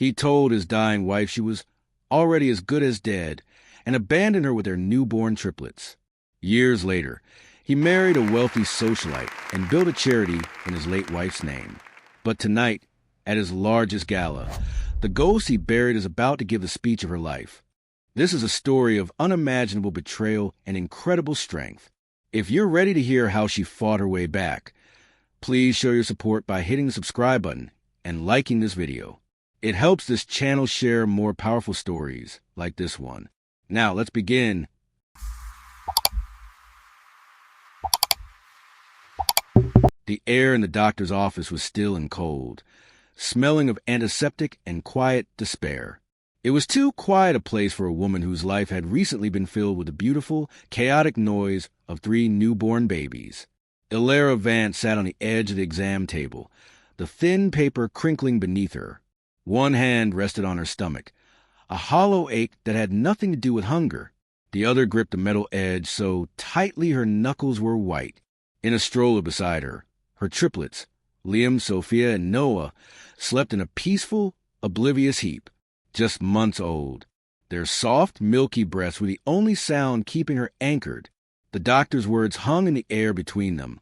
He told his dying wife she was already as good as dead and abandoned her with their newborn triplets. Years later, he married a wealthy socialite and built a charity in his late wife's name. But tonight, at his largest gala, the ghost he buried is about to give the speech of her life. This is a story of unimaginable betrayal and incredible strength. If you're ready to hear how she fought her way back, please show your support by hitting the subscribe button and liking this video. It helps this channel share more powerful stories like this one. Now, let's begin. The air in the doctor's office was still and cold, smelling of antiseptic and quiet despair. It was too quiet a place for a woman whose life had recently been filled with the beautiful, chaotic noise of 3 newborn babies. Elara Vance sat on the edge of the exam table, the thin paper crinkling beneath her. One hand rested on her stomach, a hollow ache that had nothing to do with hunger. The other gripped the metal edge so tightly her knuckles were white. In a stroller beside her, her triplets, Liam, Sophia, and Noah, slept in a peaceful, oblivious heap, just months old. Their soft, milky breaths were the only sound keeping her anchored. The doctor's words hung in the air between them,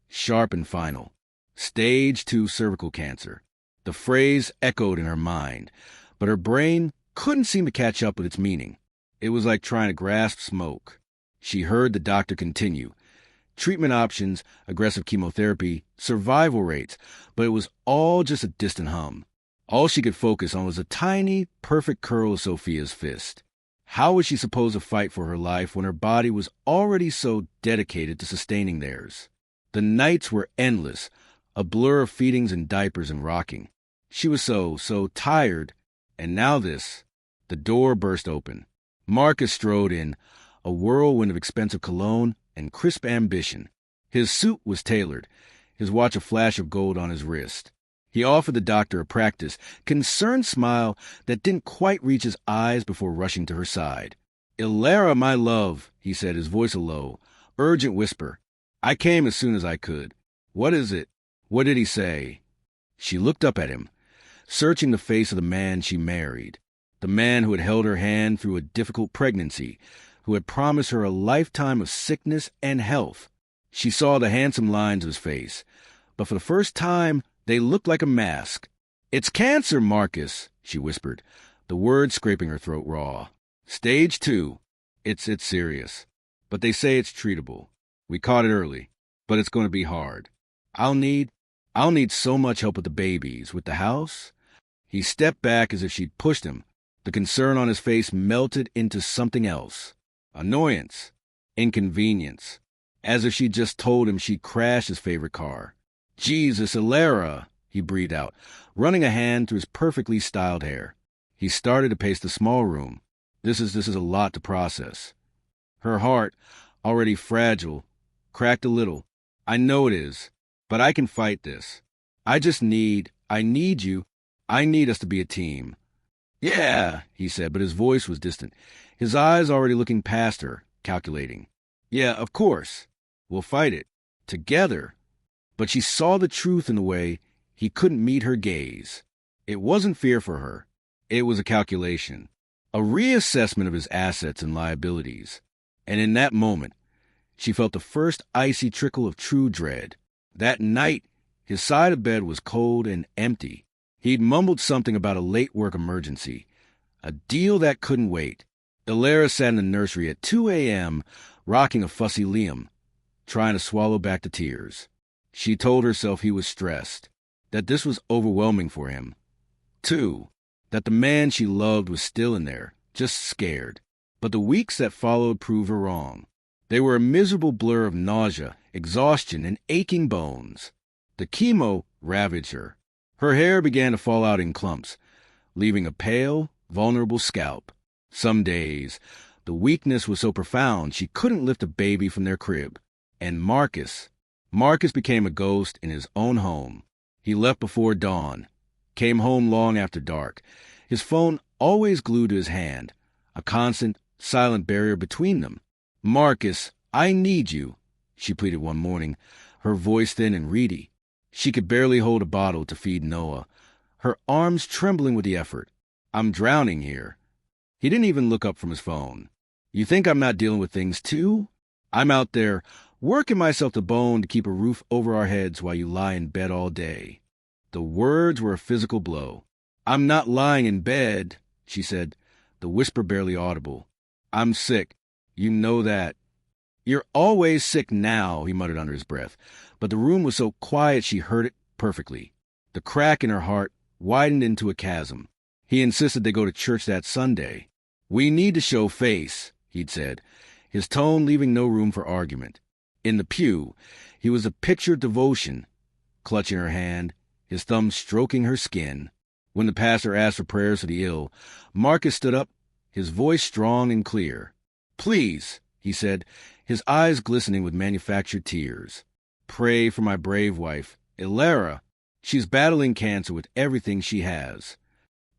sharp and final. Stage 2 cervical cancer. The phrase echoed in her mind, but her brain couldn't seem to catch up with its meaning. It was like trying to grasp smoke. She heard the doctor continue. Treatment options, aggressive chemotherapy, survival rates, but it was all just a distant hum. All she could focus on was a tiny, perfect curl of Sophia's fist. How was she supposed to fight for her life when her body was already so dedicated to sustaining theirs? The nights were endless, a blur of feedings and diapers and rocking. She was so tired, and now this. The door burst open. Marcus strode in, a whirlwind of expensive cologne and crisp ambition. His suit was tailored, his watch a flash of gold on his wrist. He offered the doctor a practiced, concerned smile that didn't quite reach his eyes before rushing to her side. "Elara, my love," he said, his voice a low, urgent whisper. "I came as soon as I could. What is it? What did he say?" She looked up at him, searching the face of the man she married, the man who had held her hand through a difficult pregnancy, who had promised her a lifetime of sickness and health. She saw the handsome lines of his face, but for the first time they looked like a mask. "It's cancer, Marcus," she whispered, the words scraping her throat raw. "Stage 2. It's serious. But they say it's treatable. We caught it early, but it's going to be hard. I'll need so much help with the babies, with the house." He stepped back as if she'd pushed him. The concern on his face melted into something else. Annoyance. Inconvenience. As if she'd just told him she'd crashed his favorite car. "Jesus, Elara," he breathed out, running a hand through his perfectly styled hair. He started to pace the small room. This is a lot to process. Her heart, already fragile, cracked a little. "I know it is, but I can fight this. I need you. I need us to be a team." "Yeah," he said, but his voice was distant, his eyes already looking past her, calculating. "Yeah, of course. We'll fight it. Together." But she saw the truth in the way he couldn't meet her gaze. It wasn't fear for her. It was a calculation, a reassessment of his assets and liabilities. And in that moment, she felt the first icy trickle of true dread. That night, his side of bed was cold and empty. He'd mumbled something about a late work emergency, a deal that couldn't wait. Elara sat in the nursery at 2 a.m., rocking a fussy Liam, trying to swallow back the tears. She told herself he was stressed, that this was overwhelming for him. 2, that the man she loved was still in there, just scared. But the weeks that followed proved her wrong. They were a miserable blur of nausea, exhaustion, and aching bones. The chemo ravaged her. Her hair began to fall out in clumps, leaving a pale, vulnerable scalp. Some days, the weakness was so profound she couldn't lift a baby from their crib. And Marcus became a ghost in his own home. He left before dawn, came home long after dark, his phone always glued to his hand, a constant, silent barrier between them. "Marcus, I need you," she pleaded one morning, her voice thin and reedy. She could barely hold a bottle to feed Noah, her arms trembling with the effort. "I'm drowning here." He didn't even look up from his phone. "You think I'm not dealing with things too? I'm out there working myself to bone to keep a roof over our heads while you lie in bed all day." The words were a physical blow. "I'm not lying in bed," she said, the whisper barely audible. "I'm sick. You know that." "You're always sick now," he muttered under his breath, but the room was so quiet she heard it perfectly. The crack in her heart widened into a chasm. He insisted they go to church that Sunday. "We need to show face," he'd said, his tone leaving no room for argument. In the pew, he was a picture of devotion, clutching her hand, his thumb stroking her skin. When the pastor asked for prayers for the ill, Marcus stood up, his voice strong and clear. "Please," he said, his eyes glistening with manufactured tears. "Pray for my brave wife, Elara. She's battling cancer with everything she has."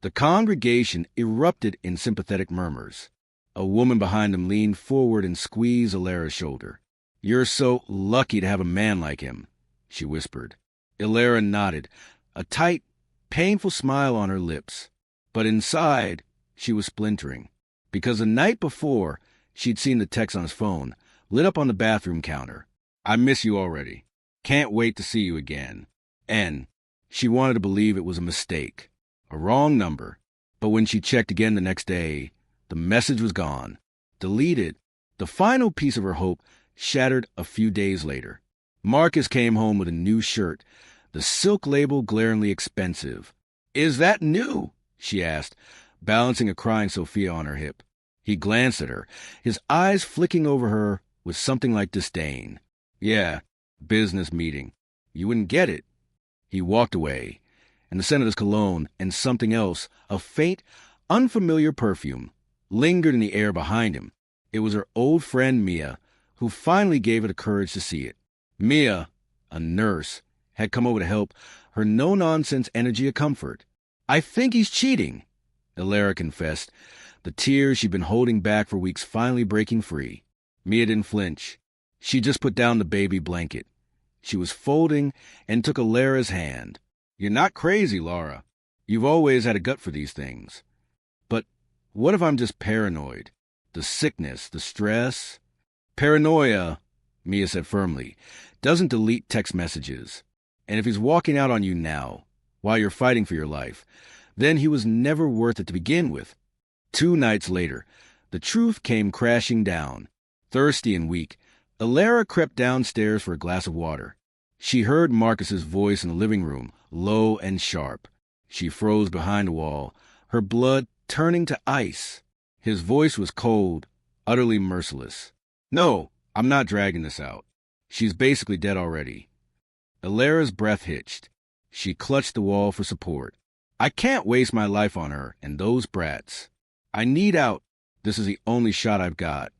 The congregation erupted in sympathetic murmurs. A woman behind him leaned forward and squeezed Elara's shoulder. "You're so lucky to have a man like him," she whispered. Elara nodded, a tight, painful smile on her lips. But inside, she was splintering, because the night before, she'd seen the text on his phone, lit up on the bathroom counter. "I miss you already. Can't wait to see you again." And she wanted to believe it was a mistake, a wrong number. But when she checked again the next day, the message was gone, deleted. The final piece of her hope shattered a few days later. Marcus came home with a new shirt, the silk label glaringly expensive. "Is that new?" she asked, balancing a crying Sophia on her hip. He glanced at her, his eyes flicking over her with something like disdain. "Yeah, business meeting. You wouldn't get it." He walked away, and the scent of his cologne and something else, a faint, unfamiliar perfume, lingered in the air behind him. It was her old friend Mia, who finally gave her the courage to see it. Mia, a nurse, had come over to help, her no-nonsense energy a comfort. "I think he's cheating," Elara confessed, the tears she'd been holding back for weeks finally breaking free. Mia didn't flinch. She just put down the baby blanket. She was folding and took Elara's hand. "You're not crazy, Laura. You've always had a gut for these things. But what if I'm just paranoid? The sickness, the stress." "Paranoia," Mia said firmly, "doesn't delete text messages. And if he's walking out on you now, while you're fighting for your life, then he was never worth it to begin with." 2 nights later, the truth came crashing down. Thirsty and weak, Elara crept downstairs for a glass of water. She heard Marcus's voice in the living room, low and sharp. She froze behind the wall, her blood turning to ice. His voice was cold, utterly merciless. "No, I'm not dragging this out. She's basically dead already." Elara's breath hitched. She clutched the wall for support. "I can't waste my life on her and those brats. I need out. This is the only shot I've got."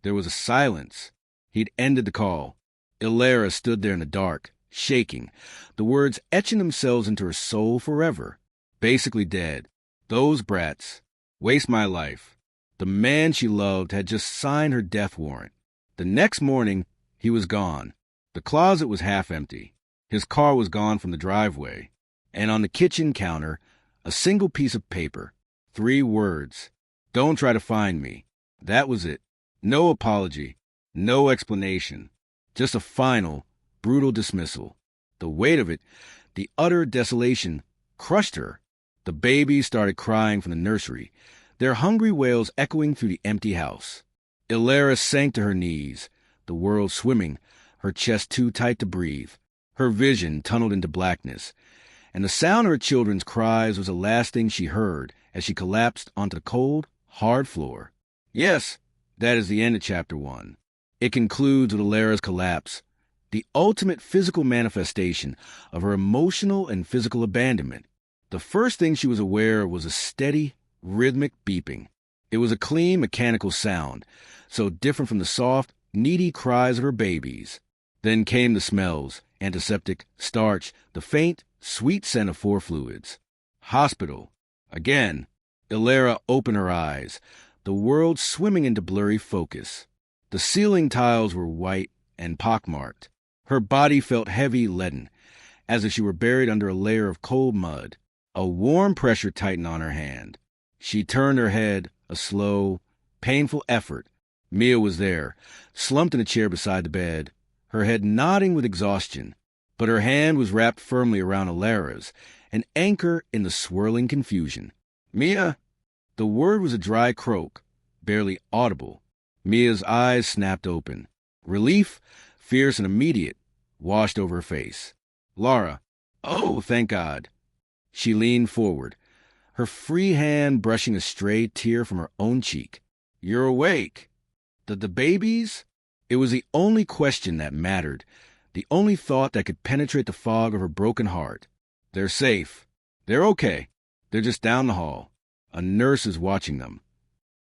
There was a silence. He'd ended the call. Elara stood there in the dark, shaking, the words etching themselves into her soul forever. Basically dead. Those brats. Waste my life. The man she loved had just signed her death warrant. The next morning, he was gone. The closet was half empty. His car was gone from the driveway. And on the kitchen counter, a single piece of paper. 3 words. "Don't try to find me." That was it. No apology. No explanation. Just a final, brutal dismissal. The weight of it, the utter desolation, crushed her. The babies started crying from the nursery, their hungry wails echoing through the empty house. Elara sank to her knees, the world swimming, her chest too tight to breathe. Her vision tunneled into blackness, and the sound of her children's cries was the last thing she heard as she collapsed onto the cold, hard floor. Yes, that is the end of Chapter 1. It concludes with Elara's collapse, the ultimate physical manifestation of her emotional and physical abandonment. The first thing she was aware of was a steady, rhythmic beeping. It was a clean, mechanical sound, so different from the soft, needy cries of her babies. Then came the smells, antiseptic, starch, the faint, sweet scent of 4 fluids. Hospital. Again. Elara opened her eyes, the world swimming into blurry focus. The ceiling tiles were white and pockmarked. Her body felt heavy, leaden, as if she were buried under a layer of cold mud. A warm pressure tightened on her hand. She turned her head, a slow, painful effort. Mia was there, slumped in a chair beside the bed, her head nodding with exhaustion, but her hand was wrapped firmly around Elara's, an anchor in the swirling confusion. "Mia!" The word was a dry croak, barely audible. Mia's eyes snapped open. Relief, fierce and immediate, washed over her face. "Lara! Oh, thank God!" She leaned forward, her free hand brushing a stray tear from her own cheek. "You're awake. The babies?" It was the only question that mattered, the only thought that could penetrate the fog of her broken heart. "They're safe. They're okay. They're just down the hall. A nurse is watching them."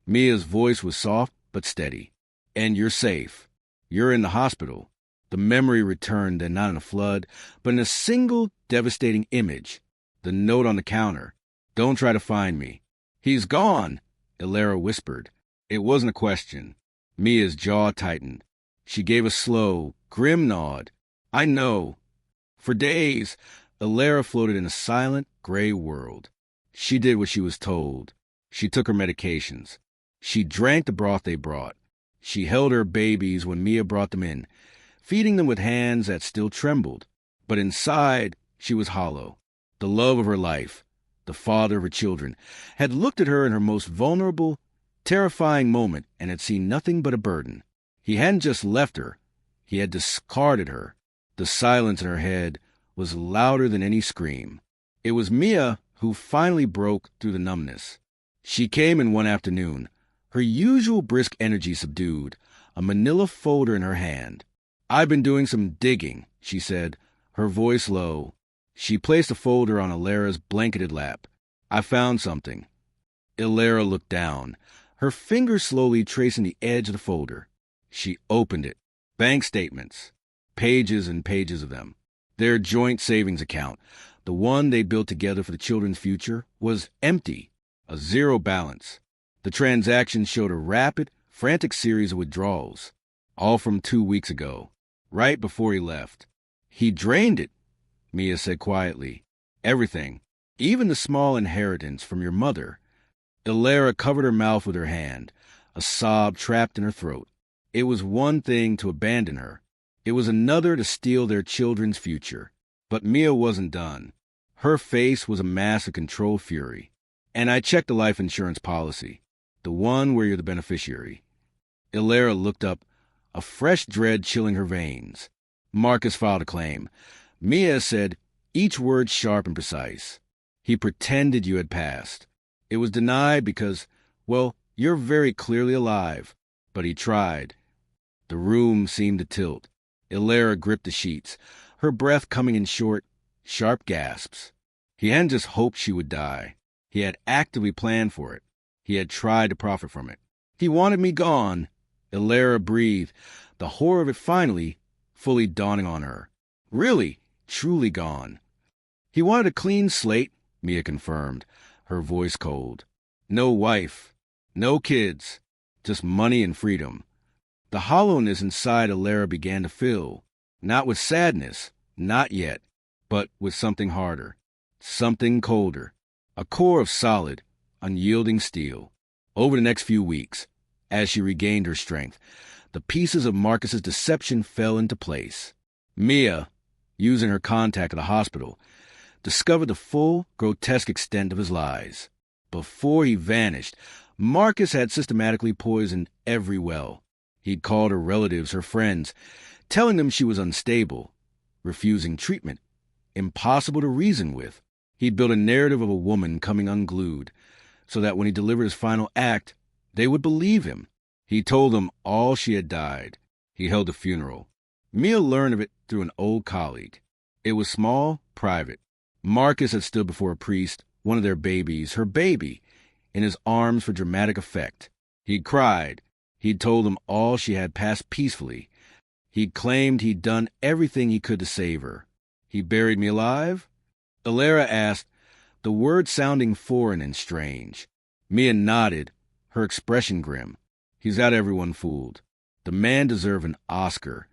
Mia's voice was soft but steady. "And you're safe. You're in the hospital." The memory returned, then not in a flood, but in a single devastating image. The note on the counter. "Don't try to find me." "He's gone," Elara whispered. It wasn't a question. Mia's jaw tightened. She gave a slow, grim nod. "I know." For days, Elara floated in a silent, gray world. She did what she was told. She took her medications. She drank the broth they brought. She held her babies when Mia brought them in, feeding them with hands that still trembled. But inside, she was hollow. The love of her life, the father of her children, had looked at her in her most vulnerable, terrifying moment and had seen nothing but a burden. He hadn't just left her. He had discarded her. The silence in her head was louder than any scream. It was Mia who finally broke through the numbness. She came in one afternoon, her usual brisk energy subdued, a manila folder in her hand. "I've been doing some digging," she said, her voice low. She placed the folder on Elara's blanketed lap. "I found something." Elara looked down, her fingers slowly tracing the edge of the folder. She opened it. Bank statements. Pages and pages of them. Their joint savings account, the one they built together for the children's future, was empty, a zero balance. The transaction showed a rapid, frantic series of withdrawals, all from 2 weeks ago, right before he left. "He drained it," Mia said quietly. "Everything, even the small inheritance from your mother." Elara covered her mouth with her hand, a sob trapped in her throat. It was one thing to abandon her. It was another to steal their children's future. But Mia wasn't done. Her face was a mask of controlled fury. "And I checked the life insurance policy, the one where you're the beneficiary." Elara looked up, a fresh dread chilling her veins. "Marcus filed a claim." Mia said, each word sharp and precise. "He pretended you had passed. It was denied because, well, you're very clearly alive. But he tried." The room seemed to tilt. Elara gripped the sheets, her breath coming in short, sharp gasps. He hadn't just hoped she would die. He had actively planned for it. He had tried to profit from it. "He wanted me gone." Elara breathed, the horror of it finally, fully dawning on her. Really, truly gone. "He wanted a clean slate," Mia confirmed, her voice cold. "No wife, no kids, just money and freedom." The hollowness inside Elara began to fill, not with sadness, not yet, but with something harder, something colder, a core of solid, unyielding steel. Over the next few weeks, as she regained her strength, the pieces of Marcus's deception fell into place. Mia, using her contact at the hospital, discovered the full, grotesque extent of his lies. Before he vanished, Marcus had systematically poisoned every well. He'd called her relatives, her friends, telling them she was unstable, refusing treatment, impossible to reason with. He'd built a narrative of a woman coming unglued, so that when he delivered his final act, they would believe him. He told them all she had died. He held a funeral. Mia learned of it through an old colleague. It was small, private. Marcus had stood before a priest, one of their babies, her baby, in his arms for dramatic effect. He'd cried. He'd told them all she had passed peacefully. He'd claimed he'd done everything he could to save her. "He buried me alive?" Elara asked, the word sounding foreign and strange. Mia nodded, her expression grim. "He's got everyone fooled. The man deserved an Oscar."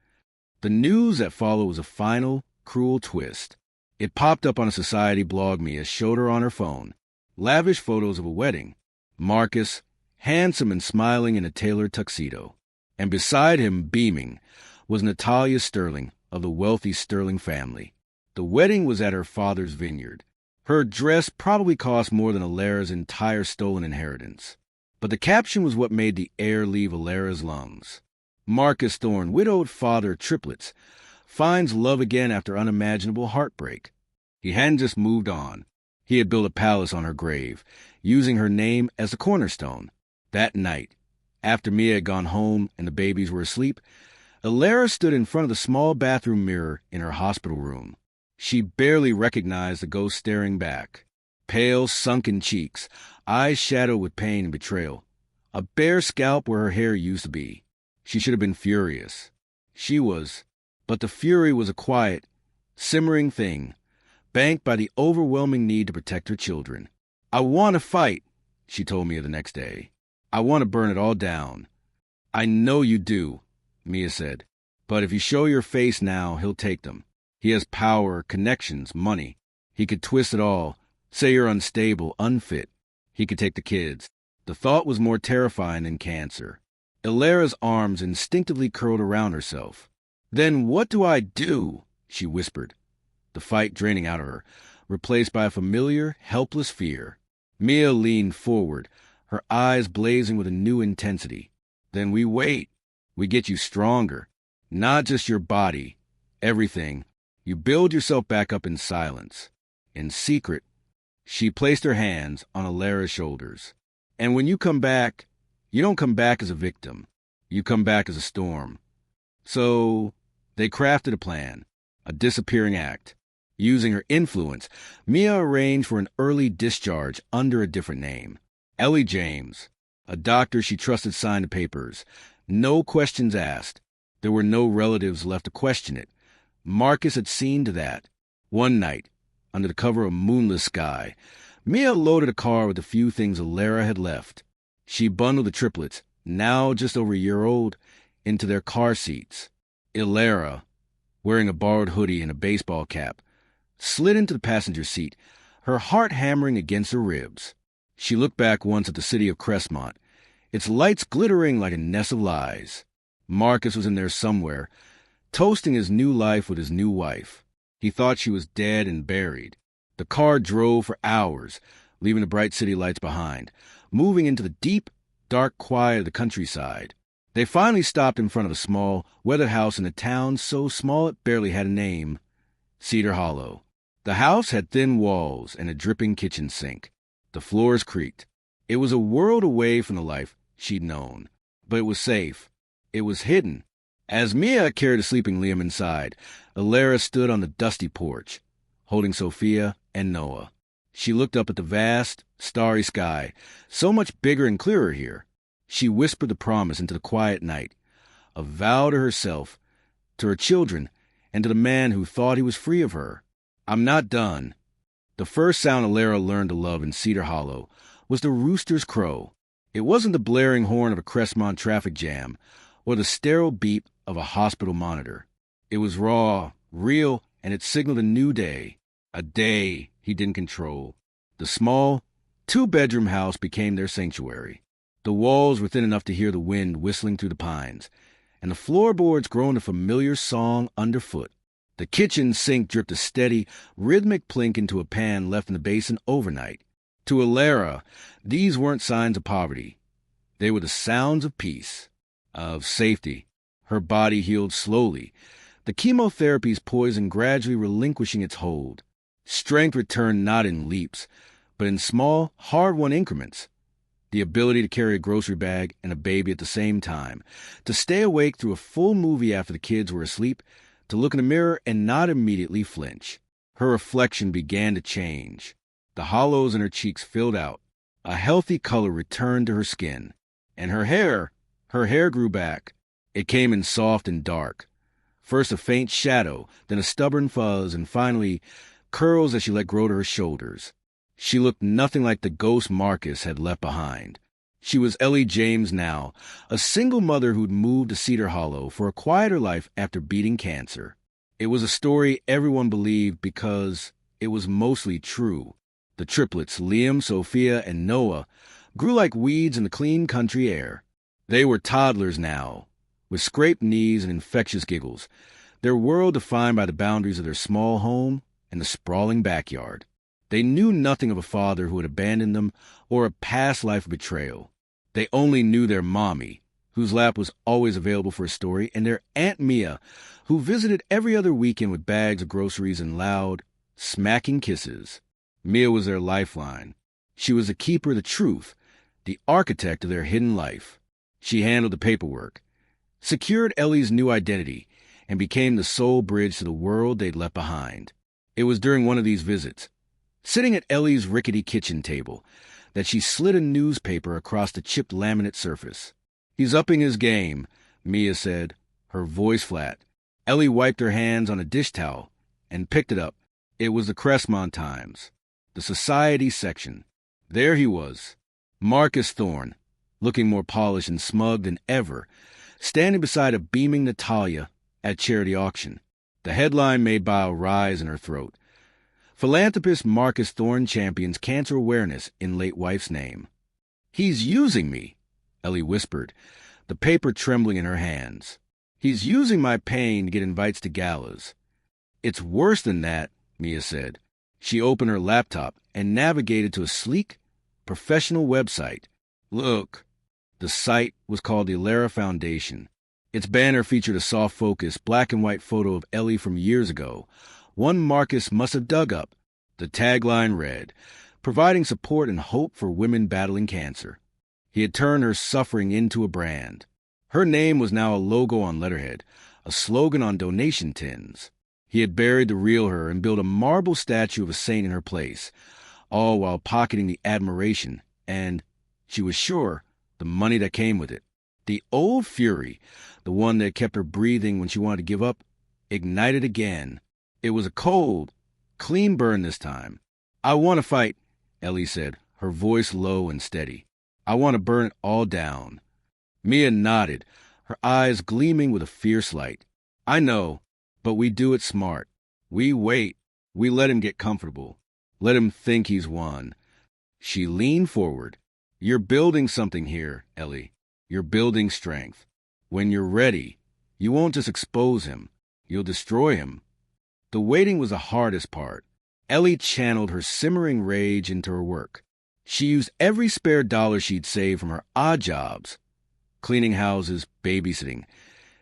The news that followed was a final, cruel twist. It popped up on a society blog Mia showed her on her phone. Lavish photos of a wedding. Marcus, handsome and smiling in a tailored tuxedo. And beside him, beaming, was Natalia Sterling of the wealthy Sterling family. The wedding was at her father's vineyard. Her dress probably cost more than Elara's entire stolen inheritance. But the caption was what made the air leave Elara's lungs. Marcus Thorne, widowed father Triplets, finds love again after unimaginable heartbreak. He hadn't just moved on. He had built a palace on her grave, using her name as a cornerstone. That night, after Mia had gone home and the babies were asleep, Elara stood in front of the small bathroom mirror in her hospital room. She barely recognized the ghost staring back. Pale, sunken cheeks, eyes shadowed with pain and betrayal. A bare scalp where her hair used to be. She should have been furious. She was. But the fury was a quiet, simmering thing, banked by the overwhelming need to protect her children. "I want to fight," she told Mia the next day. "I want to burn it all down." "I know you do," Mia said. "But if you show your face now, he'll take them. He has power, connections, money. He could twist it all, say you're unstable, unfit. He could take the kids." The thought was more terrifying than cancer. Elara's arms instinctively curled around herself. "Then what do I do?" she whispered, the fight draining out of her, replaced by a familiar, helpless fear. Mia leaned forward, her eyes blazing with a new intensity. "Then we wait. We get you stronger. Not just your body. Everything. You build yourself back up in silence. In secret." She placed her hands on Elara's shoulders. "And when you come back, you don't come back as a victim. You come back as a storm." So they crafted a plan, a disappearing act. Using her influence, Mia arranged for an early discharge under a different name. Ellie James, a doctor she trusted, signed the papers. No questions asked. There were no relatives left to question it. Marcus had seen to that. One night, under the cover of a moonless sky, Mia loaded a car with the few things Elara had left. She bundled the triplets, now just over a year old, into their car seats. Elara, wearing a borrowed hoodie and a baseball cap, slid into the passenger seat, her heart hammering against her ribs. She looked back once at the city of Crestmont, its lights glittering like a nest of lies. Marcus was in there somewhere, toasting his new life with his new wife. He thought she was dead and buried. The car drove for hours, leaving the bright city lights behind, moving into the deep, dark quiet of the countryside. They finally stopped in front of a small, weathered house in a town so small it barely had a name, Cedar Hollow. The house had thin walls and a dripping kitchen sink. The floors creaked. It was a world away from the life she'd known, but it was safe. It was hidden. As Mia carried a sleeping Liam inside, Elara stood on the dusty porch, holding Sophia and Noah. She looked up at the vast, starry sky, so much bigger and clearer here. She whispered the promise into the quiet night, a vow to herself, to her children, and to the man who thought he was free of her. "I'm not done." The first sound Elara learned to love in Cedar Hollow was the rooster's crow. It wasn't the blaring horn of a Crestmont traffic jam or the sterile beep of a hospital monitor. It was raw, real, and it signaled a new day, a day he didn't control. The small, two-bedroom house became their sanctuary. The walls were thin enough to hear the wind whistling through the pines, and the floorboards groaned a familiar song underfoot. The kitchen sink dripped a steady, rhythmic plink into a pan left in the basin overnight. To Elara, these weren't signs of poverty. They were the sounds of peace, of safety. Her body healed slowly, the chemotherapy's poison gradually relinquishing its hold. Strength returned not in leaps, but in small, hard-won increments. The ability to carry a grocery bag and a baby at the same time, to stay awake through a full movie after the kids were asleep, to look in the mirror and not immediately flinch. Her reflection began to change. The hollows in her cheeks filled out. A healthy color returned to her skin. And her hair grew back. It came in soft and dark. First a faint shadow, then a stubborn fuzz, and finally curls that she let grow to her shoulders. She looked nothing like the ghost Marcus had left behind. She was Ellie James now, a single mother who'd moved to Cedar Hollow for a quieter life after beating cancer. It was a story everyone believed because it was mostly true. The triplets, Liam, Sophia, and Noah, grew like weeds in the clean country air. They were toddlers now, with scraped knees and infectious giggles, their world defined by the boundaries of their small home and the sprawling backyard. They knew nothing of a father who had abandoned them or a past life of betrayal. They only knew their mommy, whose lap was always available for a story, and their Aunt Mia, who visited every other weekend with bags of groceries and loud, smacking kisses. Mia was their lifeline. She was the keeper of the truth, the architect of their hidden life. She handled the paperwork, secured Ellie's new identity, and became the sole bridge to the world they'd left behind. It was during one of these visits, sitting at Ellie's rickety kitchen table, that she slid a newspaper across the chipped laminate surface. "He's upping his game," Mia said, her voice flat. Ellie wiped her hands on a dish towel and picked it up. It was the Cressmont Times, the society section. There he was, Marcus Thorne, looking more polished and smug than ever, standing beside a beaming Natalia at charity auction. The headline made bile rise in her throat. Philanthropist Marcus Thorne champions cancer awareness in late wife's name. "He's using me," Ellie whispered, the paper trembling in her hands. "He's using my pain to get invites to galas." "It's worse than that," Mia said. She opened her laptop and navigated to a sleek, professional website. "Look." The site was called the Elara Foundation. Its banner featured a soft-focus, black-and-white photo of Ellie from years ago, one Marcus must have dug up. The tagline read, "Providing support and hope for women battling cancer." He had turned her suffering into a brand. Her name was now a logo on letterhead, a slogan on donation tins. He had buried the real her and built a marble statue of a saint in her place, all while pocketing the admiration and, she was sure, the money that came with it. The old fury, the one that kept her breathing when she wanted to give up, ignited again. It was a cold, clean burn this time. "I want to fight," Ellie said, her voice low and steady. "I want to burn it all down." Mia nodded, her eyes gleaming with a fierce light. "I know, but we do it smart. We wait. We let him get comfortable. Let him think he's won." She leaned forward. "You're building something here, Ellie. You're building strength. When you're ready, you won't just expose him. You'll destroy him." The waiting was the hardest part. Ellie channeled her simmering rage into her work. She used every spare dollar she'd saved from her odd jobs, cleaning houses, babysitting,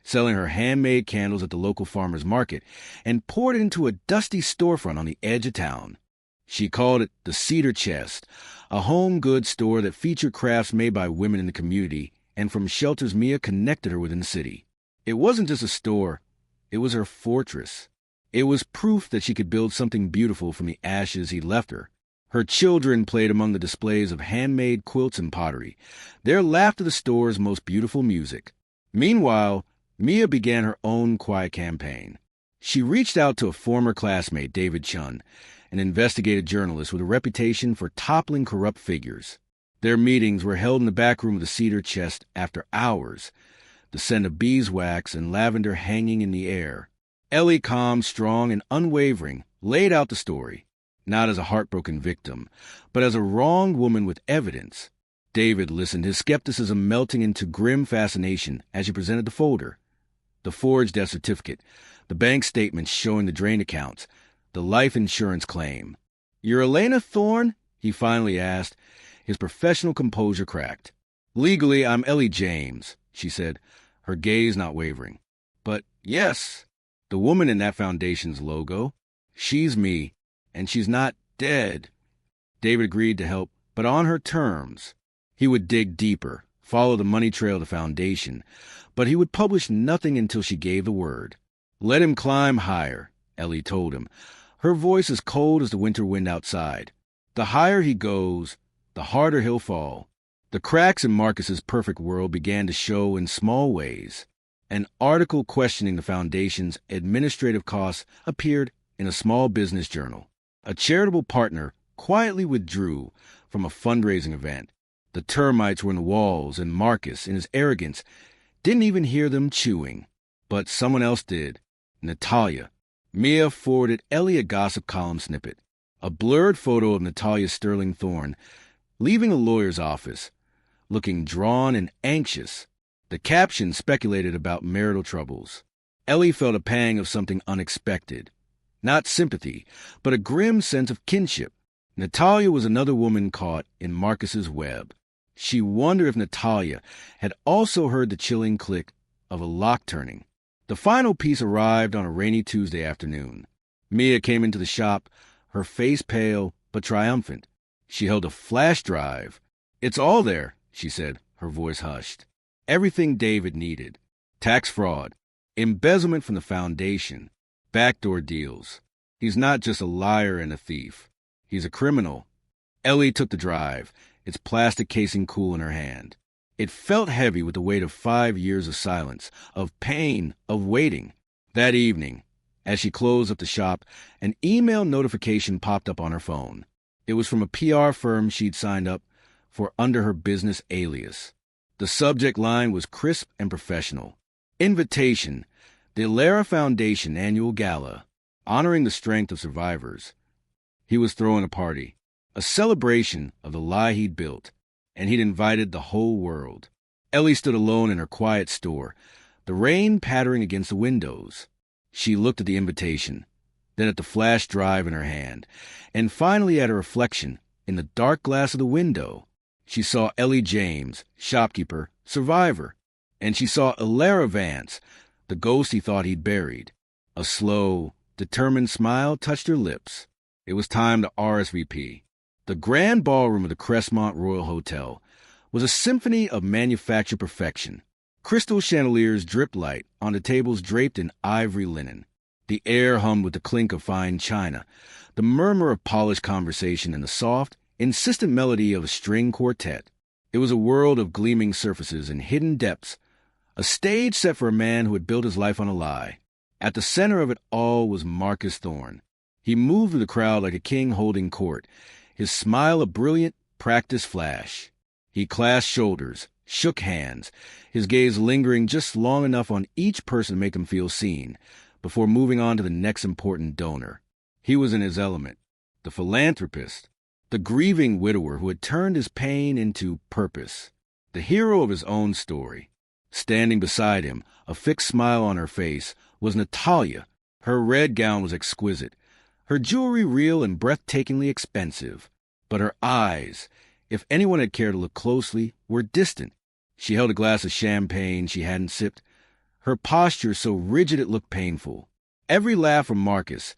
selling her handmade candles at the local farmer's market, and poured it into a dusty storefront on the edge of town. She called it the Cedar Chest, a home goods store that featured crafts made by women in the community and from shelters Mia connected her with in the city. It wasn't just a store. It was her fortress. It was proof that she could build something beautiful from the ashes he'd left her. Her children played among the displays of handmade quilts and pottery, their laughter the store's most beautiful music. Meanwhile, Mia began her own quiet campaign. She reached out to a former classmate, David Chun, an investigative journalist with a reputation for toppling corrupt figures. Their meetings were held in the back room of the Cedar Chest after hours, the scent of beeswax and lavender hanging in the air. Ellie, calm, strong, and unwavering, laid out the story, not as a heartbroken victim, but as a wronged woman with evidence. David listened, his skepticism melting into grim fascination as he presented the folder. The forged death certificate, the bank statements showing the drain accounts, the life insurance claim. "You're Elena Thorne?" he finally asked, his professional composure cracked. "Legally, I'm Ellie James," she said, her gaze not wavering. "But yes, the woman in that foundation's logo. She's me, and she's not dead." David agreed to help, but on her terms. He would dig deeper, follow the money trail of the foundation, but he would publish nothing until she gave the word. "Let him climb higher," Ellie told him, her voice as cold as the winter wind outside. "The higher he goes, the harder he'll fall." The cracks in Marcus's perfect world began to show in small ways. An article questioning the foundation's administrative costs appeared in a small business journal. A charitable partner quietly withdrew from a fundraising event. The termites were in the walls, and Marcus, in his arrogance, didn't even hear them chewing. But someone else did. Natalia, Mia forwarded Ellie a gossip column snippet, a blurred photo of Natalia Sterling Thorne leaving a lawyer's office, looking drawn and anxious. The caption speculated about marital troubles. Ellie felt a pang of something unexpected. Not sympathy, but a grim sense of kinship. Natalia was another woman caught in Marcus's web. She wondered if Natalia had also heard the chilling click of a lock turning. The final piece arrived on a rainy Tuesday afternoon. Mia came into the shop, her face pale but triumphant. She held a flash drive. "It's all there," she said, her voice hushed. Everything David needed. Tax fraud, embezzlement from the foundation, backdoor deals. He's not just a liar and a thief. He's a criminal. Ellie took the drive, its plastic casing cool in her hand. It felt heavy with the weight of 5 years of silence, of pain, of waiting. That evening, as she closed up the shop, an email notification popped up on her phone. It was from a PR firm she'd signed up for under her business alias. The subject line was crisp and professional. Invitation, the Elara Foundation annual gala, honoring the strength of survivors. He was throwing a party, a celebration of the lie he'd built, and he'd invited the whole world. Ellie stood alone in her quiet store, the rain pattering against the windows. She looked at the invitation, then at the flash drive in her hand, and finally at her reflection in the dark glass of the window. She saw Ellie James, shopkeeper, survivor, and she saw Elara Vance, the ghost he thought he'd buried. A slow, determined smile touched her lips. It was time to RSVP. The grand ballroom of the Crestmont Royal Hotel was a symphony of manufactured perfection. Crystal chandeliers dripped light on the tables draped in ivory linen. The air hummed with the clink of fine china, the murmur of polished conversation, and the soft, insistent melody of a string quartet. It was a world of gleaming surfaces and hidden depths, a stage set for a man who had built his life on a lie. At the center of it all was Marcus Thorne. He moved through the crowd like a king holding court, his smile a brilliant, practiced flash. He clasped shoulders, shook hands, his gaze lingering just long enough on each person to make them feel seen, before moving on to the next important donor. He was in his element, the philanthropist, the grieving widower who had turned his pain into purpose, the hero of his own story. Standing beside him, a fixed smile on her face, was Natalia. Her red gown was exquisite, her jewelry real and breathtakingly expensive. But her eyes, if anyone had cared to look closely, were distant. She held a glass of champagne she hadn't sipped, her posture so rigid it looked painful. Every laugh from Marcus,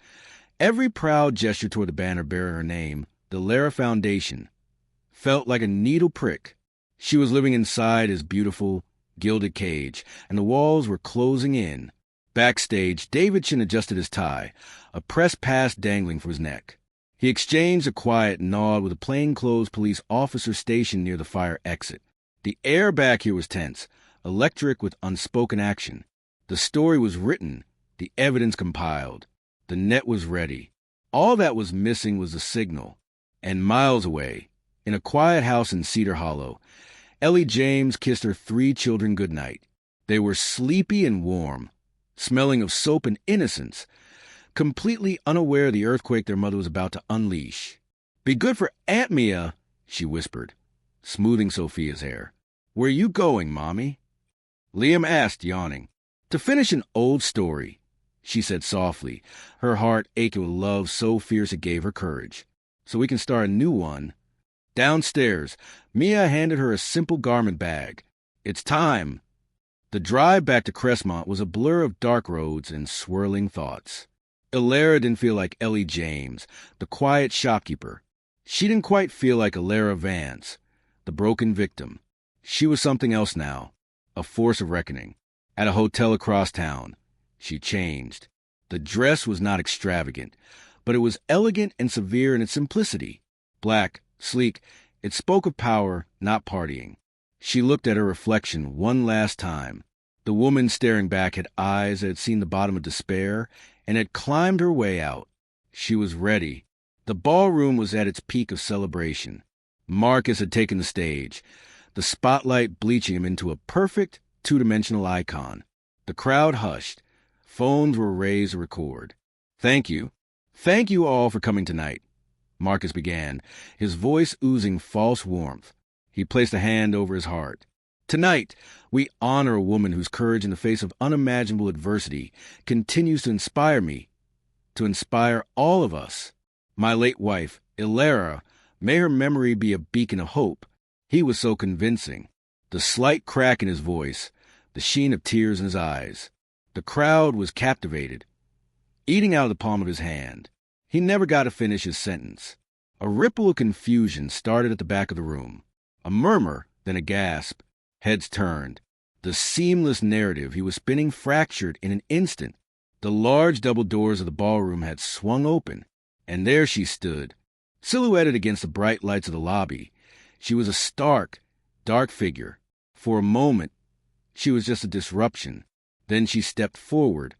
every proud gesture toward the banner bearing her name, the Elara Foundation, felt like a needle prick. She was living inside his beautiful, gilded cage, and the walls were closing in. Backstage, Davidson adjusted his tie, a press pass dangling from his neck. He exchanged a quiet nod with a plainclothes police officer stationed near the fire exit. The air back here was tense, electric with unspoken action. The story was written, the evidence compiled. The net was ready. All that was missing was the signal. And miles away, in a quiet house in Cedar Hollow, Ellie James kissed her 3 children goodnight. They were sleepy and warm, smelling of soap and innocence, completely unaware of the earthquake their mother was about to unleash. "Be good for Aunt Mia," she whispered, smoothing Sophia's hair. "Where you going, Mommy?" Liam asked, yawning. "To finish an old story," she said softly, her heart aching with love so fierce it gave her courage. "So we can start a new one." Downstairs, Mia handed her a simple garment bag. "It's time." The drive back to Crestmont was a blur of dark roads and swirling thoughts. Elara didn't feel like Ellie James, the quiet shopkeeper. She didn't quite feel like Elara Vance, the broken victim. She was something else now, a force of reckoning. At a hotel across town, she changed. The dress was not extravagant, but it was elegant and severe in its simplicity. Black, sleek, it spoke of power, not partying. She looked at her reflection one last time. The woman staring back had eyes that had seen the bottom of despair and had climbed her way out. She was ready. The ballroom was at its peak of celebration. Marcus had taken the stage, the spotlight bleaching him into a perfect, two-dimensional icon. The crowd hushed. Phones were raised to record. Thank you. Thank you all for coming tonight, Marcus began, his voice oozing false warmth. He placed a hand over his heart. Tonight, we honor a woman whose courage in the face of unimaginable adversity continues to inspire me, to inspire all of us. My late wife, Elara, may her memory be a beacon of hope. He was so convincing. The slight crack in his voice, the sheen of tears in his eyes. The crowd was captivated, eating out of the palm of his hand. He never got to finish his sentence. A ripple of confusion started at the back of the room. A murmur, then a gasp. Heads turned. The seamless narrative he was spinning fractured in an instant. The large double doors of the ballroom had swung open, and there she stood, silhouetted against the bright lights of the lobby. She was a stark, dark figure. For a moment, she was just a disruption. Then she stepped forward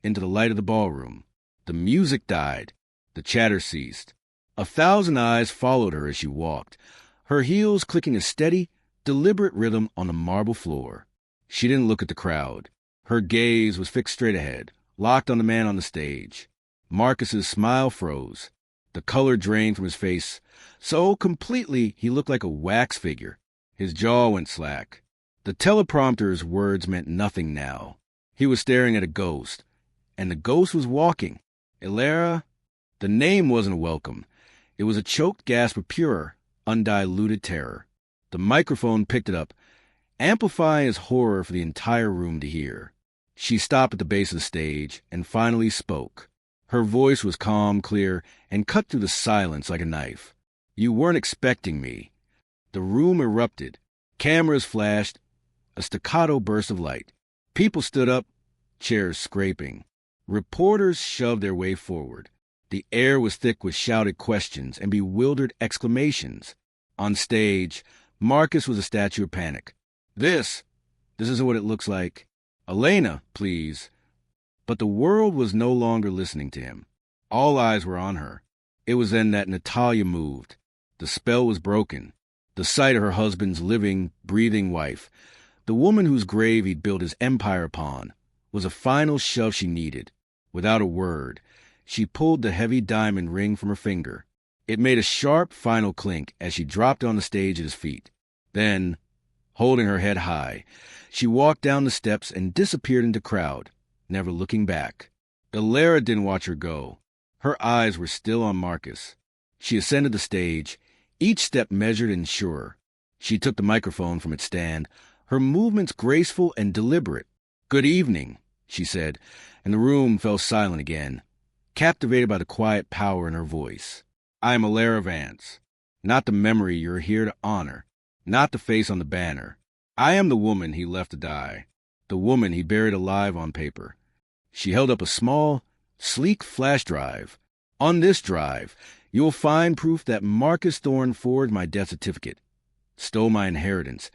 into the light of the ballroom. The music died. The chatter ceased. 1,000 eyes followed her as she walked, her heels clicking a steady, deliberate rhythm on the marble floor. She didn't look at the crowd. Her gaze was fixed straight ahead, locked on the man on the stage. Marcus's smile froze. The color drained from his face so completely he looked like a wax figure. His jaw went slack. The teleprompter's words meant nothing now. He was staring at a ghost, and the ghost was walking. Elara? The name wasn't welcome. It was a choked gasp of pure, undiluted terror. The microphone picked it up, amplifying his horror for the entire room to hear. She stopped at the base of the stage and finally spoke. Her voice was calm, clear, and cut through the silence like a knife. You weren't expecting me. The room erupted. Cameras flashed, a staccato burst of light. People stood up, chairs scraping. Reporters shoved their way forward. The air was thick with shouted questions and bewildered exclamations. On stage, Marcus was a statue of panic. This isn't what it looks like. Elena, please. But the world was no longer listening to him. All eyes were on her. It was then that Natalia moved. The spell was broken. The sight of her husband's living, breathing wife, the woman whose grave he'd built his empire upon, was a final shove she needed. Without a word, she pulled the heavy diamond ring from her finger. It made a sharp final clink as she dropped on the stage at his feet. Then, holding her head high, she walked down the steps and disappeared into the crowd, never looking back. Elara didn't watch her go. Her eyes were still on Marcus. She ascended the stage, each step measured and sure. She took the microphone from its stand, her movements graceful and deliberate. "Good evening," she said, and the room fell silent again, captivated by the quiet power in her voice. "I am Elara Vance, not the memory you're here to honor, not the face on the banner. I am the woman he left to die, the woman he buried alive on paper." She held up a small, sleek flash drive. "On this drive, you will find proof that Marcus Thorne forged my death certificate, stole my inheritance,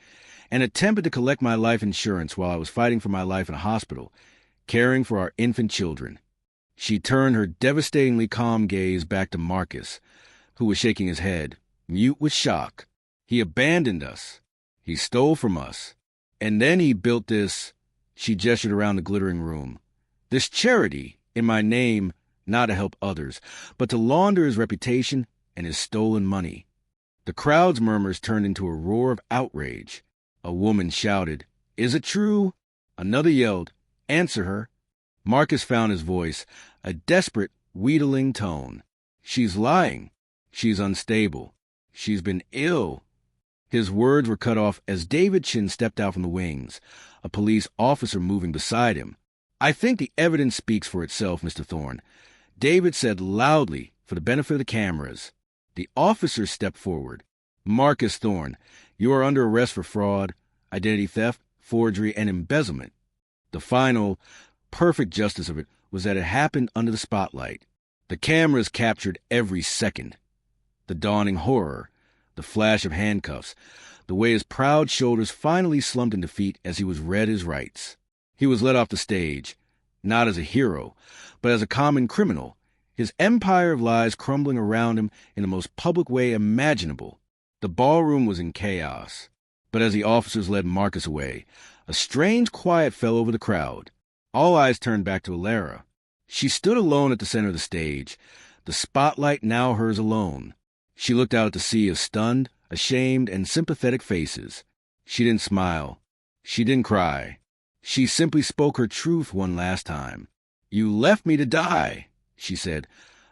and attempted to collect my life insurance while I was fighting for my life in a hospital, caring for our infant children." She turned her devastatingly calm gaze back to Marcus, who was shaking his head, mute with shock. "He abandoned us. He stole from us. And then he built this," she gestured around the glittering room, "this charity in my name, not to help others, but to launder his reputation and his stolen money." The crowd's murmurs turned into a roar of outrage. A woman shouted, "Is it true?" Another yelled, "Answer her." Marcus found his voice, a desperate, wheedling tone. "She's lying. She's unstable. She's been ill." His words were cut off as David Chin stepped out from the wings, a police officer moving beside him. "I think the evidence speaks for itself, Mr. Thorne," David said loudly for the benefit of the cameras. The officer stepped forward. "Marcus Thorne, you are under arrest for fraud, identity theft, forgery, and embezzlement." The final, perfect justice of it was that it happened under the spotlight. The cameras captured every second. The dawning horror, the flash of handcuffs, the way his proud shoulders finally slumped in defeat as he was read his rights. He was led off the stage, not as a hero, but as a common criminal, his empire of lies crumbling around him in the most public way imaginable. The ballroom was in chaos, but as the officers led Marcus away, a strange quiet fell over the crowd. All eyes turned back to Elara. She stood alone at the center of the stage, the spotlight now hers alone. She looked out at the sea of stunned, ashamed, and sympathetic faces. She didn't smile. She didn't cry. She simply spoke her truth one last time. "You left me to die," she said,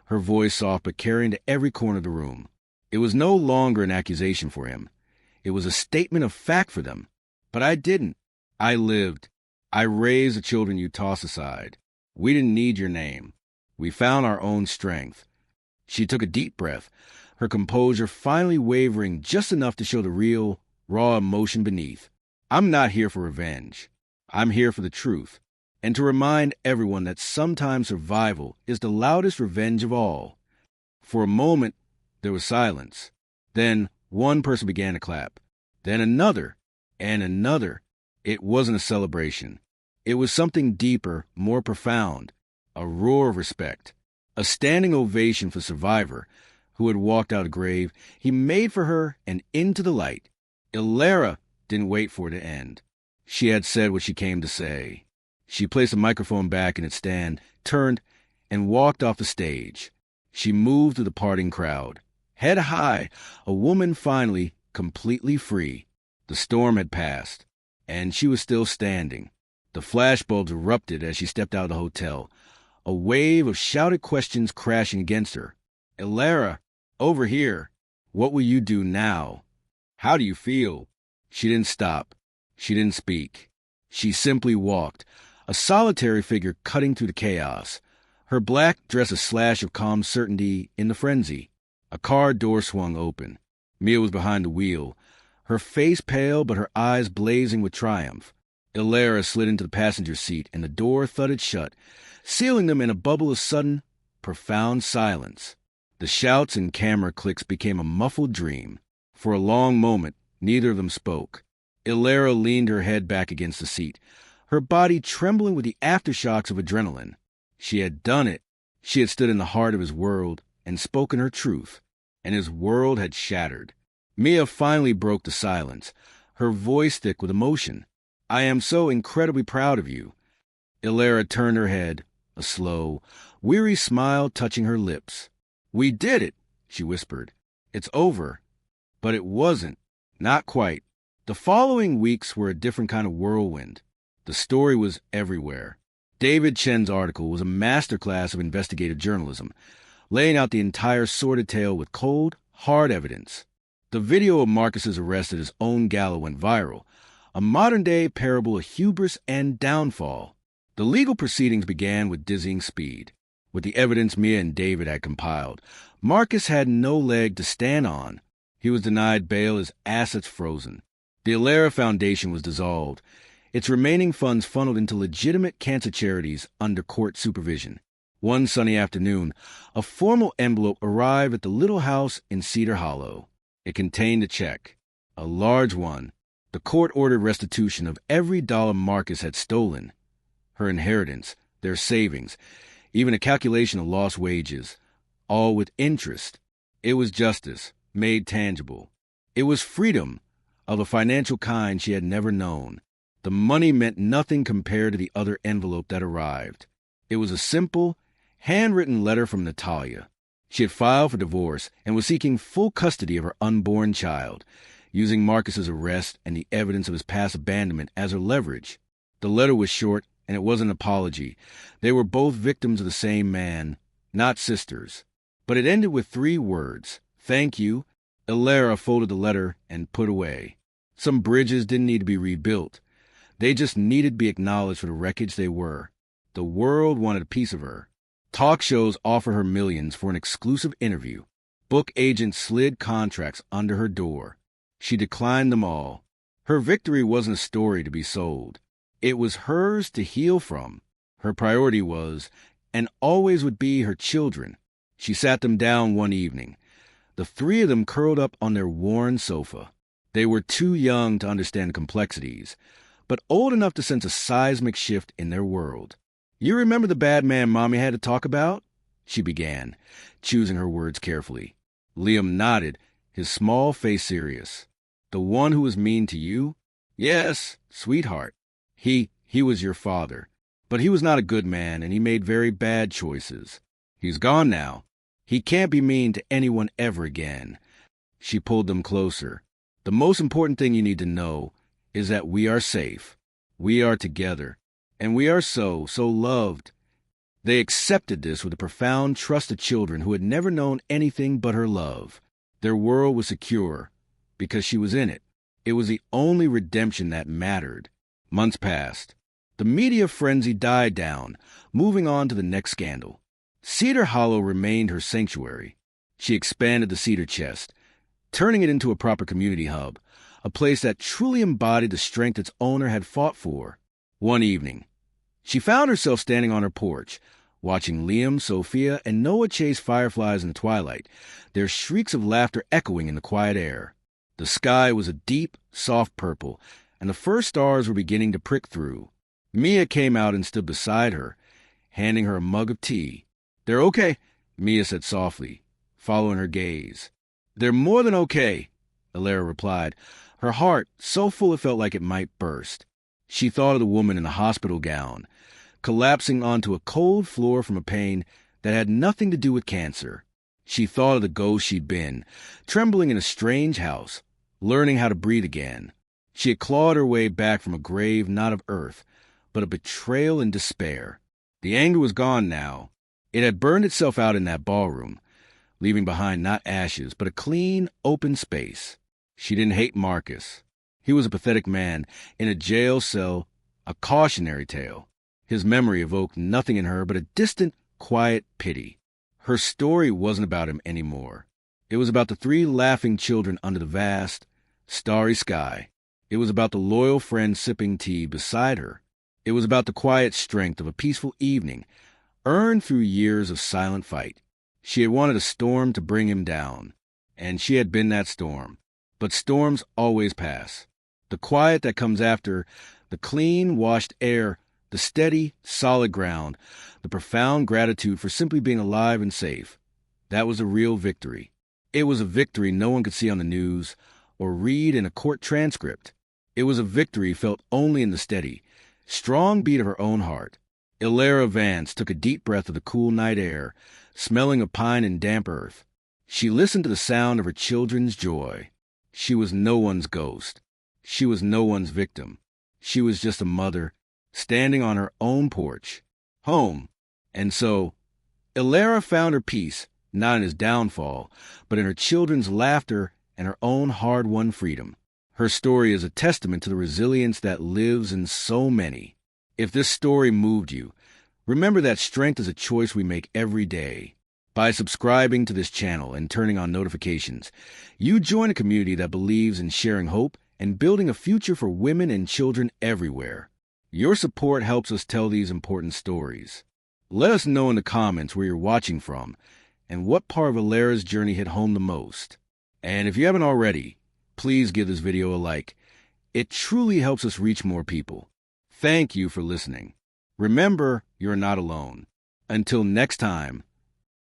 her voice soft but carrying to every corner of the room. It was no longer an accusation for him. It was a statement of fact for them. "But I didn't. I lived. I raised the children you toss aside. We didn't need your name. We found our own strength." She took a deep breath, her composure finally wavering just enough to show the real, raw emotion beneath. "I'm not here for revenge. I'm here for the truth, and to remind everyone that sometimes survival is the loudest revenge of all." For a moment, there was silence. Then one person began to clap. Then another, and another. It wasn't a celebration. It was something deeper, more profound. A roar of respect. A standing ovation for Survivor, who had walked out of the grave he made for her and into the light. Elara didn't wait for it to end. She had said what she came to say. She placed the microphone back in its stand, turned, and walked off the stage. She moved through the parting crowd. Head high, a woman finally, completely free. The storm had passed, and she was still standing. The flashbulbs erupted as she stepped out of the hotel, a wave of shouted questions crashing against her. "Elara, over here. What will you do now? How do you feel?" She didn't stop. She didn't speak. She simply walked, a solitary figure cutting through the chaos. Her black dress a slash of calm certainty in the frenzy. A car door swung open. Mia was behind the wheel, her face pale but her eyes blazing with triumph. Elara slid into the passenger seat and the door thudded shut, sealing them in a bubble of sudden, profound silence. The shouts and camera clicks became a muffled dream. For a long moment, neither of them spoke. Elara leaned her head back against the seat, her body trembling with the aftershocks of adrenaline. She had done it. She had stood in the heart of his world and spoken her truth, and his world had shattered. Mia finally broke the silence, her voice thick with emotion. "I am so incredibly proud of you." Elara turned her head, a slow, weary smile touching her lips. "We did it," she whispered. "It's over." But it wasn't. Not quite. The following weeks were a different kind of whirlwind. The story was everywhere. David Chen's article was a masterclass of investigative journalism, laying out the entire sordid tale with cold, hard evidence. The video of Marcus's arrest at his own gala went viral, a modern-day parable of hubris and downfall. The legal proceedings began with dizzying speed. With the evidence Mia and David had compiled, Marcus had no leg to stand on. He was denied bail, his assets frozen. The Elara Foundation was dissolved, its remaining funds funneled into legitimate cancer charities under court supervision. One sunny afternoon, a formal envelope arrived at the little house in Cedar Hollow. It contained a check, a large one. The court ordered restitution of every dollar Marcus had stolen. Her inheritance, their savings, even a calculation of lost wages, all with interest. It was justice, made tangible. It was freedom, of a financial kind she had never known. The money meant nothing compared to the other envelope that arrived. It was a simple, handwritten letter from Natalia. She had filed for divorce and was seeking full custody of her unborn child, using Marcus's arrest and the evidence of his past abandonment as her leverage. The letter was short, and it wasn't an apology. They were both victims of the same man, not sisters. But it ended with 3 words: "Thank you." Elara folded the letter and put away. Some bridges didn't need to be rebuilt. They just needed to be acknowledged for the wreckage they were. The world wanted a piece of her. Talk shows offered her millions for an exclusive interview. Book agents slid contracts under her door. She declined them all. Her victory wasn't a story to be sold. It was hers to heal from. Her priority was, and always would be, her children. She sat them down one evening. The 3 of them curled up on their worn sofa. They were too young to understand the complexities, but old enough to sense a seismic shift in their world. "You remember the bad man Mommy had to talk about?" she began, choosing her words carefully. Liam nodded, his small face serious. "The one who was mean to you?" "Yes, sweetheart. He was your father. But he was not a good man, and he made very bad choices. He's gone now. He can't be mean to anyone ever again. She pulled them closer. The most important thing you need to know is that we are safe. We are together. And we are so loved. They accepted this with a profound trust of children who had never known anything but her love. Their world was secure because she was in it. It was the only redemption that mattered. Months passed. The media frenzy died down, moving on to the next scandal. Cedar Hollow remained her sanctuary. She expanded the Cedar Chest, turning it into a proper community hub, a place that truly embodied the strength its owner had fought for. One evening, she found herself standing on her porch, watching Liam, Sophia, and Noah chase fireflies in the twilight, their shrieks of laughter echoing in the quiet air. The sky was a deep, soft purple, and the first stars were beginning to prick through. Mia came out and stood beside her, handing her a mug of tea. "They're okay," Mia said softly, following her gaze. "They're more than okay," Elara replied, her heart so full it felt like it might burst. She thought of the woman in the hospital gown, collapsing onto a cold floor from a pain that had nothing to do with cancer. She thought of the ghost she'd been, trembling in a strange house, learning how to breathe again. She had clawed her way back from a grave not of earth, but of betrayal and despair. The anger was gone now. It had burned itself out in that ballroom, leaving behind not ashes, but a clean, open space. She didn't hate Marcus. He was a pathetic man in a jail cell, a cautionary tale. His memory evoked nothing in her but a distant, quiet pity. Her story wasn't about him anymore. It was about the 3 laughing children under the vast, starry sky. It was about the loyal friend sipping tea beside her. It was about the quiet strength of a peaceful evening, earned through years of silent fight. She had wanted a storm to bring him down, and she had been that storm. But storms always pass. The quiet that comes after, the clean, washed air, the steady, solid ground, the profound gratitude for simply being alive and safe. That was a real victory. It was a victory no one could see on the news or read in a court transcript. It was a victory felt only in the steady, strong beat of her own heart. Elara Vance took a deep breath of the cool night air, smelling of pine and damp earth. She listened to the sound of her children's joy. She was no one's ghost. She was no one's victim. She was just a mother, standing on her own porch, home. And so, Elara found her peace, not in his downfall, but in her children's laughter and her own hard-won freedom. Her story is a testament to the resilience that lives in so many. If this story moved you, remember that strength is a choice we make every day. By subscribing to this channel and turning on notifications, you join a community that believes in sharing hope and building a future for women and children everywhere. Your support helps us tell these important stories. Let us know in the comments where you're watching from and what part of Elara's journey hit home the most. And if you haven't already, please give this video a like. It truly helps us reach more people. Thank you for listening. Remember, you're not alone. Until next time.